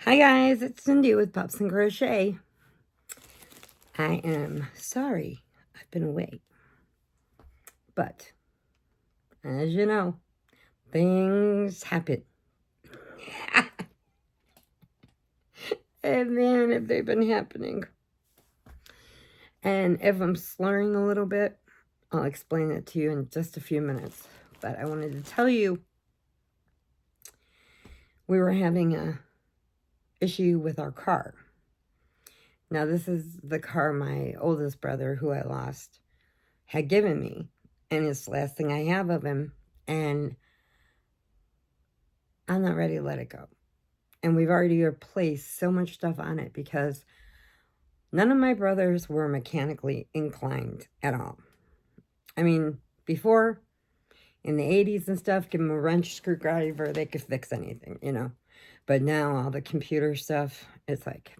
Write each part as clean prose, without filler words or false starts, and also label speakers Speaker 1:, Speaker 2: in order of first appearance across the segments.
Speaker 1: Hi guys, it's Cindy with Pups and Crochet. I am sorry I've been away, but as you know, things happen. And man, have they been happening. And if I'm slurring a little bit, I'll explain it to you in just a few minutes. But I wanted to tell you, we were having a issue with our car. Now, this is the car my oldest brother, who I lost, had given me. And it's the last thing I have of him. And I'm not ready to let it go. And we've already replaced so much stuff on it because none of my brothers were mechanically inclined at all. I mean, before, in the 80s and stuff, give them a wrench, screwdriver, they could fix anything, you know. But now all the computer stuff, it's like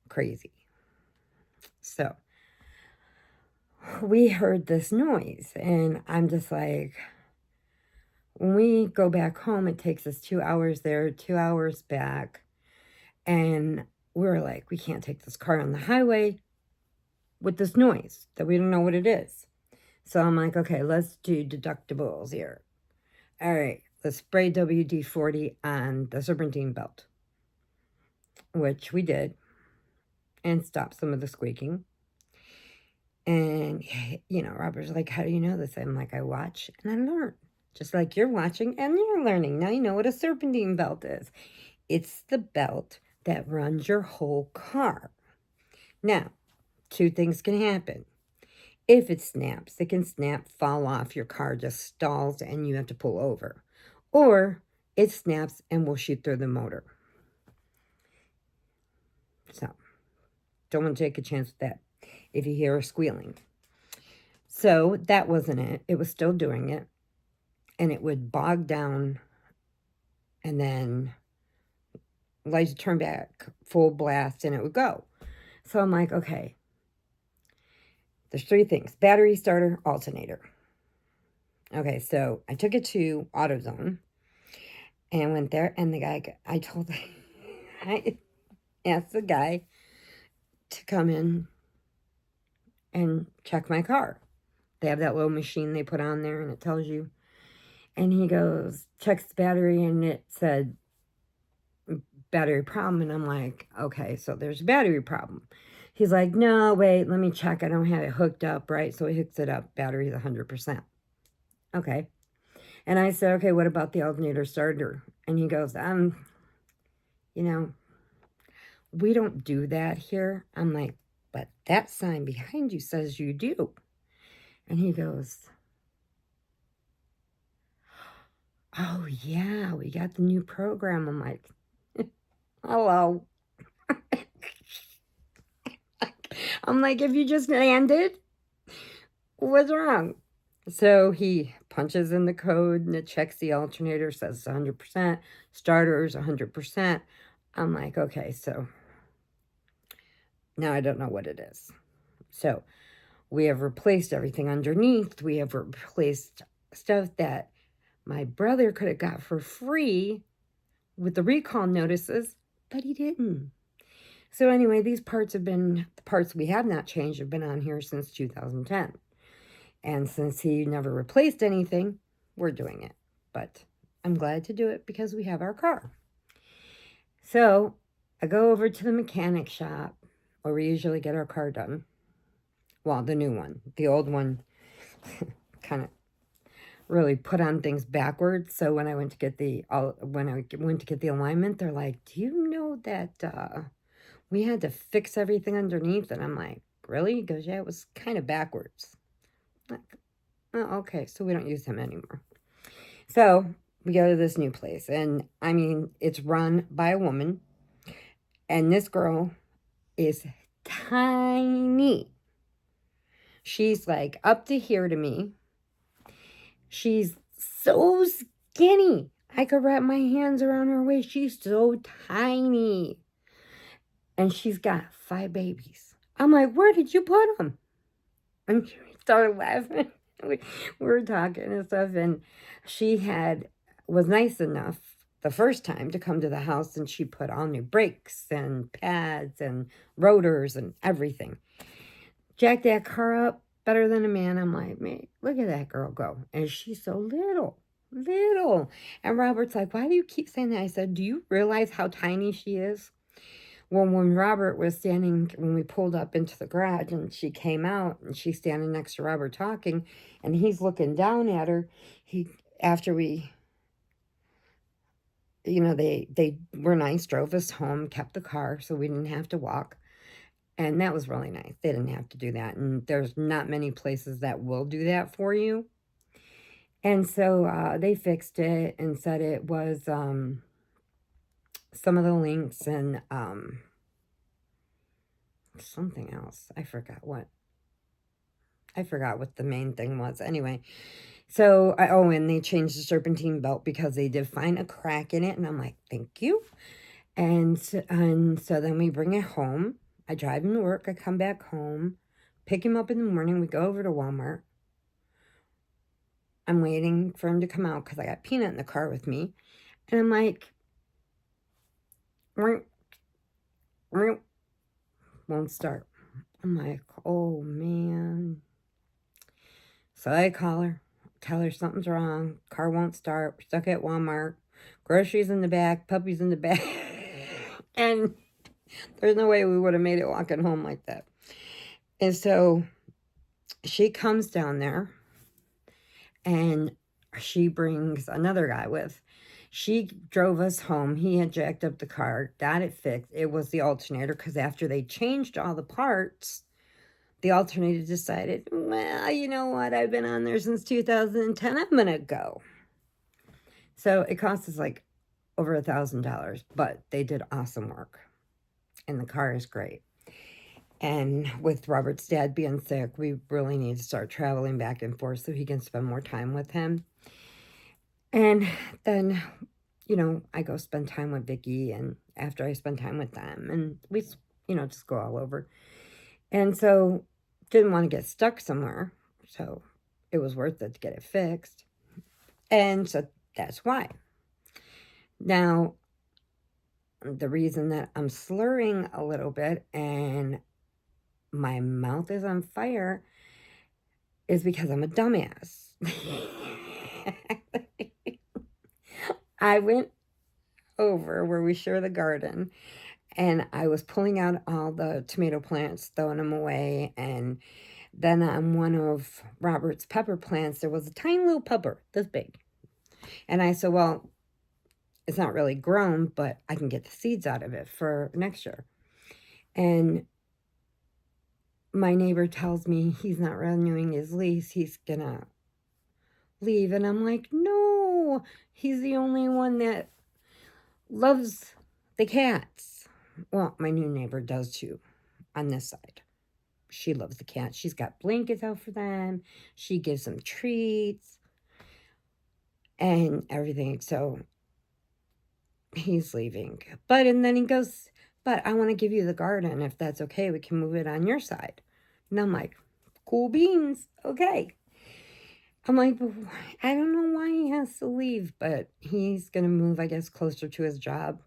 Speaker 1: crazy. So we heard this noise and I'm just like, when we go back home, it takes us 2 hours there, 2 hours back. And we're like, we can't take this car on the highway with this noise that we don't know what it is. So I'm like, okay, let's do deductibles here. All right, let's spray WD-40 on the serpentine belt, which we did, and stop some of the squeaking. And, you know, Robert's like, how do you know this? I'm like, I watch and I learn. Just like you're watching and you're learning. Now you know what a serpentine belt is. It's the belt that runs your whole car. Now, two things can happen. If it snaps, it can snap, fall off, your car just stalls and you have to pull over. Or it snaps and will shoot through the motor. So, don't want to take a chance with that if you hear a squealing. So, that wasn't it. It was still doing it. And it would bog down and then lights would turn back, full blast, and it would go. So I'm like, okay, there's three things: battery, starter, alternator. Okay, so I took it to AutoZone and went there, and the guy, I asked the guy to come in and check my car. They have that little machine they put on there, and it tells you. And he goes, checks the battery, and it said battery problem. And I'm like, okay, so there's a battery problem. He's like, no, wait, let me check. I don't have it hooked up, right? So he hooks it up. Battery's 100%. Okay. And I said, okay, what about the alternator starter? And he goes, you know, we don't do that here. I'm like, but that sign behind you says you do. And he goes, oh, yeah, we got the new program. I'm like, hello. I'm like, if you just landed, what's wrong? So he punches in the code and it checks the alternator, says it's 100%, starter is 100%. I'm like, okay, so now I don't know what it is. So we have replaced everything underneath. We have replaced stuff that my brother could have got for free with the recall notices, but he didn't. So anyway, these parts have been, the parts we have not changed have been on here since 2010. And since he never replaced anything, we're doing it. But I'm glad to do it because we have our car. So I go over to the mechanic shop where we usually get our car done. Well, the new one. The old one kind of really put on things backwards. So when I went to get the alignment, they're like, "Do you know that we had to fix everything underneath?" And I'm like, "Really?" He goes, "Yeah, it was kind of backwards." Like, oh, okay, so we don't use him anymore. So we go to this new place, and I mean, it's run by a woman, and this girl is tiny. She's like up to here to me. She's so skinny. I could wrap my hands around her waist. She's so tiny. And she's got 5 babies. I'm like, where did you put them? And she started laughing. We were talking and stuff, and she was nice enough the first time to come to the house, and she put all new brakes and pads and rotors and everything. Jacked that car up better than a man. I'm like, man, look at that girl go. And she's so little, little. And Robert's like, why do you keep saying that? I said, do you realize how tiny she is? Well, when Robert was standing, when we pulled up into the garage and she came out and she's standing next to Robert talking and he's looking down at her, after we, they were nice, drove us home, kept the car so we didn't have to walk. And that was really nice. They didn't have to do that. And there's not many places that will do that for you. And so they fixed it and said it was some of the links and something else. I forgot what the main thing was. Anyway, so, and they changed the serpentine belt because they did find a crack in it. And I'm like, thank you. And so then we bring it home. I drive him to work. I come back home, pick him up in the morning. We go over to Walmart. I'm waiting for him to come out because I got Peanut in the car with me. And I'm like, won't start. I'm like, oh, man. So I call her, tell her something's wrong. Car won't start. We're stuck at Walmart. Groceries in the back, puppies in the back. And there's no way we would have made it walking home like that. And so she comes down there and she brings another guy with. She drove us home. He had jacked up the car, got it fixed. It was the alternator because after they changed all the parts, the alternator decided, well, you know what? I've been on there since 2010. I'm going to go. So it cost us like over $1,000, but they did awesome work. And the car is great. And with Robert's dad being sick, we really need to start traveling back and forth so he can spend more time with him. And then, I go spend time with Vicky, and after I spend time with them, and we, just go all over. And so, didn't want to get stuck somewhere, so it was worth it to get it fixed. And so, that's why. Now, the reason that I'm slurring a little bit and my mouth is on fire is because I'm a dumbass. I went over where we share the garden and I was pulling out all the tomato plants, throwing them away. And then on one of Robert's pepper plants, there was a tiny little pepper this big. And I said, well, it's not really grown, but I can get the seeds out of it for next year. And my neighbor tells me he's not renewing his lease. He's going to leave. And I'm like, no, he's the only one that loves the cats. Well, my new neighbor does too on this side. She loves the cats. She's got blankets out for them. She gives them treats and everything. So he's leaving. And then he goes, but I want to give you the garden. If that's okay, we can move it on your side. And I'm like, cool beans. Okay. I'm like, I don't know why he has to leave, but he's going to move, I guess, closer to his job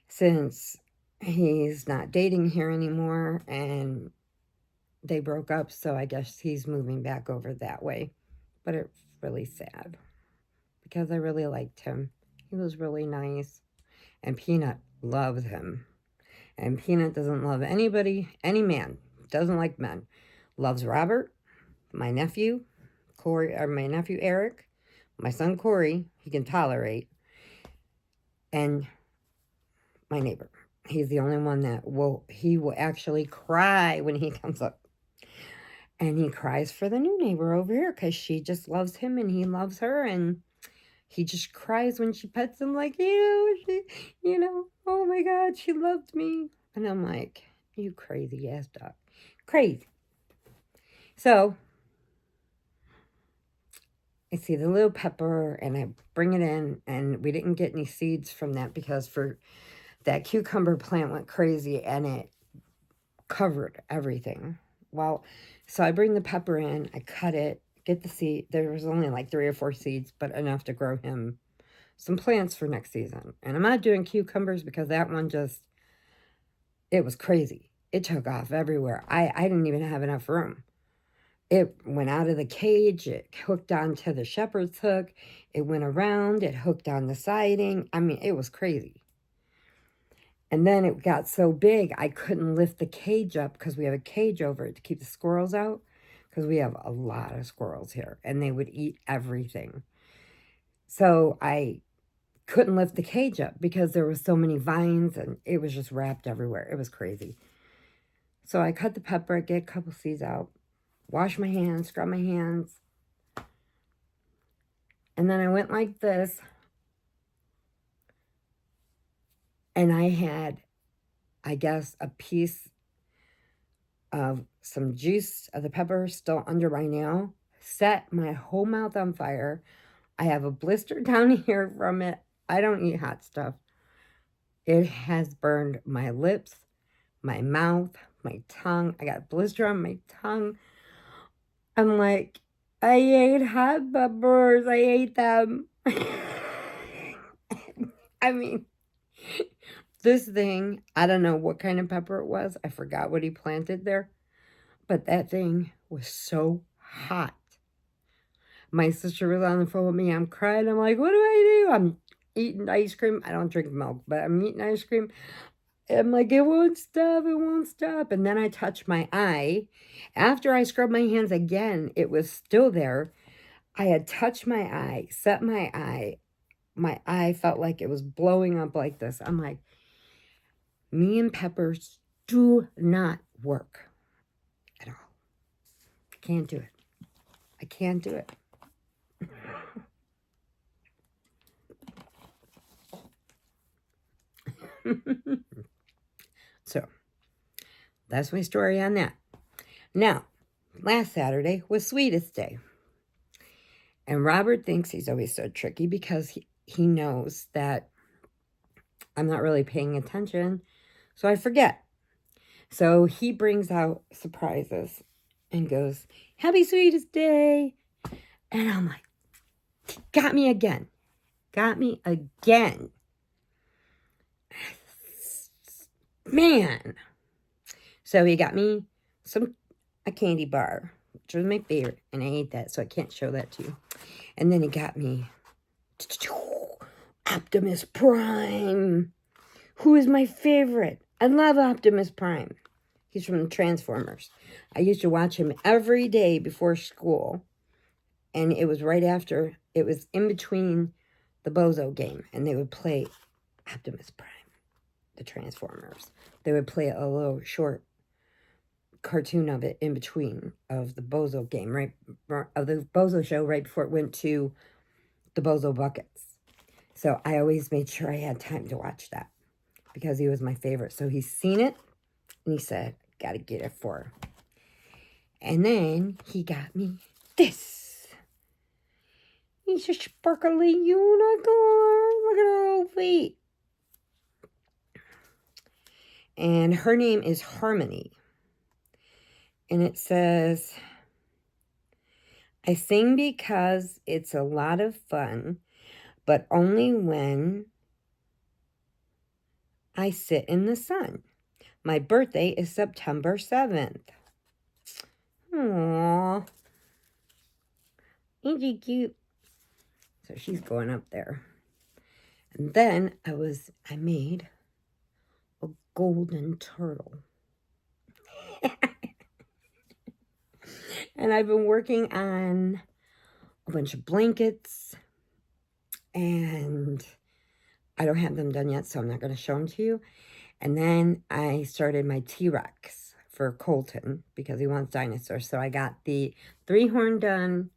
Speaker 1: since he's not dating here anymore and they broke up. So I guess he's moving back over that way. But it's really sad because I really liked him. He was really nice. And Peanut loves him. And Peanut doesn't love anybody, any man. Doesn't like men. Loves Robert, my nephew, Corey, or my nephew Eric, my son Corey, he can tolerate, and my neighbor. He's the only one that will actually cry when he comes up. And he cries for the new neighbor over here because she just loves him and he loves her, and he just cries when she pets him like, ew, oh my God, she loved me. And I'm like, you crazy ass dog. Crazy. So, I see the little pepper and I bring it in, and we didn't get any seeds from that because for that cucumber plant went crazy and it covered everything. Well, so I bring the pepper in, I cut it, get the seed. There was only like 3 or 4 seeds, but enough to grow him some plants for next season. And I'm not doing cucumbers because that one just, it was crazy. It took off everywhere. I didn't even have enough room. It went out of the cage. It hooked onto the shepherd's hook. It went around. It hooked on the siding. I mean, it was crazy. And then it got so big, I couldn't lift the cage up because we have a cage over it to keep the squirrels out, because we have a lot of squirrels here, and they would eat everything. So I couldn't lift the cage up because there were so many vines, and it was just wrapped everywhere. It was crazy. So I cut the pepper, get a couple seeds out, wash my hands, scrub my hands. And then I went like this. And I had, I guess, a piece of some juice of the pepper still under my nail. Set my whole mouth on fire. I have a blister down here from it. I don't eat hot stuff. It has burned my lips, my mouth, my tongue. I got a blister on my tongue. I'm like, I ate hot peppers. I ate them. I mean, this thing, I don't know what kind of pepper it was. I forgot what he planted there. But that thing was so hot. My sister was on the phone with me. I'm crying. I'm like, what do I do? I'm eating ice cream. I don't drink milk, but I'm eating ice cream. I'm like, it won't stop, it won't stop. And then I touched my eye. After I scrubbed my hands again, it was still there. I had touched my eye, set my eye. My eye felt like it was blowing up like this. I'm like, me and peppers do not work at all. I can't do it. I can't do it. So, that's my story on that. Now, last Saturday was Sweetest Day. And Robert thinks he's always so tricky because he knows that I'm not really paying attention, so I forget. So he brings out surprises and goes, Happy Sweetest Day. And I'm like, got me again. Got me again. Man. So he got me a candy bar, which was my favorite, and I ate that, so I can't show that to you. And then he got me Optimus Prime, who is my favorite. I love Optimus Prime. He's from Transformers. I used to watch him every day before school, and it was right after, it was in between the Bozo game, and they would play Optimus Prime, the Transformers. They would play a little short cartoon of it in between of the Bozo game, right, of the Bozo show right before it went to the Bozo Buckets. So I always made sure I had time to watch that because he was my favorite. So he's seen it and he said, gotta get it for her. And then he got me this. He's a sparkly unicorn. Look at her little feet. And her name is Harmony. And it says, I sing because it's a lot of fun, but only when I sit in the sun. My birthday is September 7th. Aww. Ain't she cute? So she's going up there. And then I made a golden turtle. And I've been working on a bunch of blankets, and I don't have them done yet, so I'm not going to show them to you. And then I started my T-Rex for Colton because he wants dinosaurs. So I got the 3-horn done,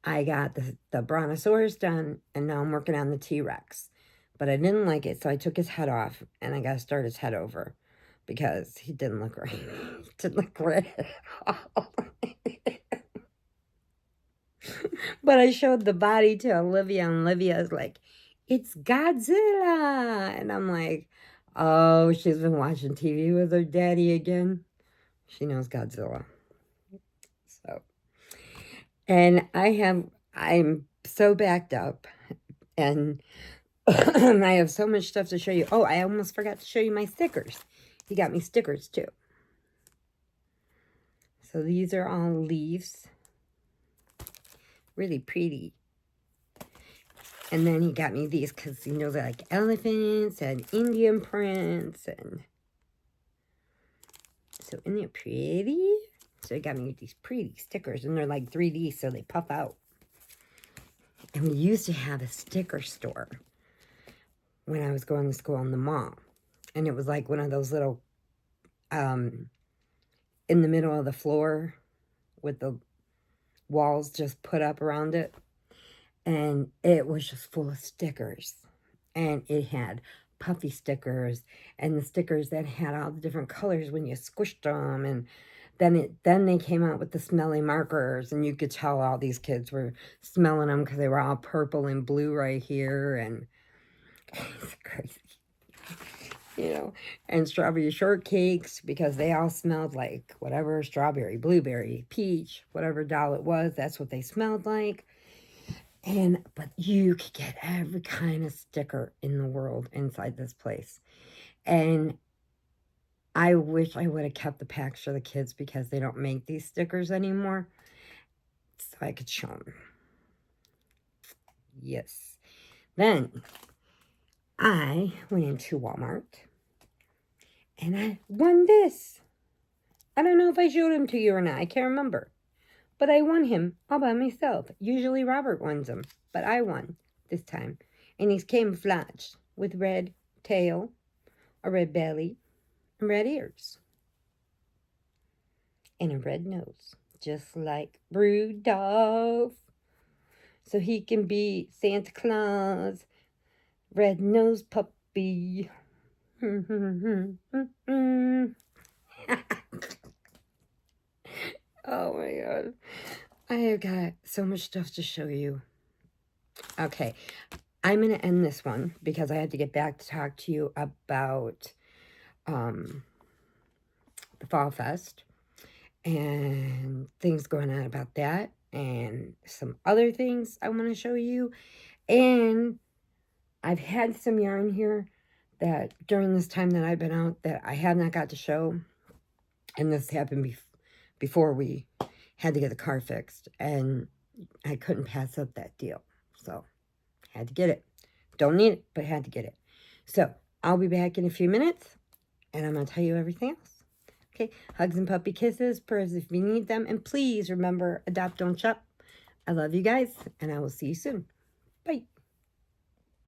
Speaker 1: I got the Brontosaurus done, and now I'm working on the T-Rex. But I didn't like it, so I took his head off, and I got to start his head over because he didn't look right. He didn't look right at all. But I showed the body to Olivia, and Olivia's like, it's Godzilla. And I'm like, oh, she's been watching TV with her daddy again. She knows Godzilla. So, and I'm so backed up, And I have so much stuff to show you. Oh, I almost forgot to show you my stickers. He got me stickers too. So these are all leaves. Really pretty. And then he got me these because he knows I like elephants and Indian prints. And so isn't it pretty? So he got me these pretty stickers. And they're like 3D, so they puff out. And we used to have a sticker store when I was going to school in the mall. And it was like one of those little, in the middle of the floor with the walls just put up around it. And it was just full of stickers. And it had puffy stickers and the stickers that had all the different colors when you squished them. And then they came out with the smelly markers, and you could tell all these kids were smelling them because they were all purple and blue right here. And it's crazy. You know, and strawberry shortcakes because they all smelled like whatever, strawberry, blueberry, peach, whatever doll it was, that's what they smelled like. But you could get every kind of sticker in the world inside this place. And I wish I would have kept the packs for the kids because they don't make these stickers anymore. So I could show them. Yes. Then I went into Walmart and I won this. I don't know if I showed him to you or not. I can't remember. But I won him all by myself. Usually Robert wins them. But I won this time. And he's camouflaged with red tail, a red belly, and red ears. And a red nose. Just like Rudolph. So he can be Santa Claus. Red-nosed puppy. Oh my god. I have got so much stuff to show you. Okay. I'm going to end this one because I had to get back to talk to you about the Fall Fest and things going on about that and some other things I want to show you. And I've had some yarn here that during this time that I've been out that I have not got to show. And this happened before we had to get the car fixed. And I couldn't pass up that deal. So, had to get it. Don't need it, but had to get it. So, I'll be back in a few minutes. And I'm going to tell you everything else. Okay, hugs and puppy kisses, purrs if you need them. And please remember, adopt, don't shop. I love you guys. And I will see you soon. Bye.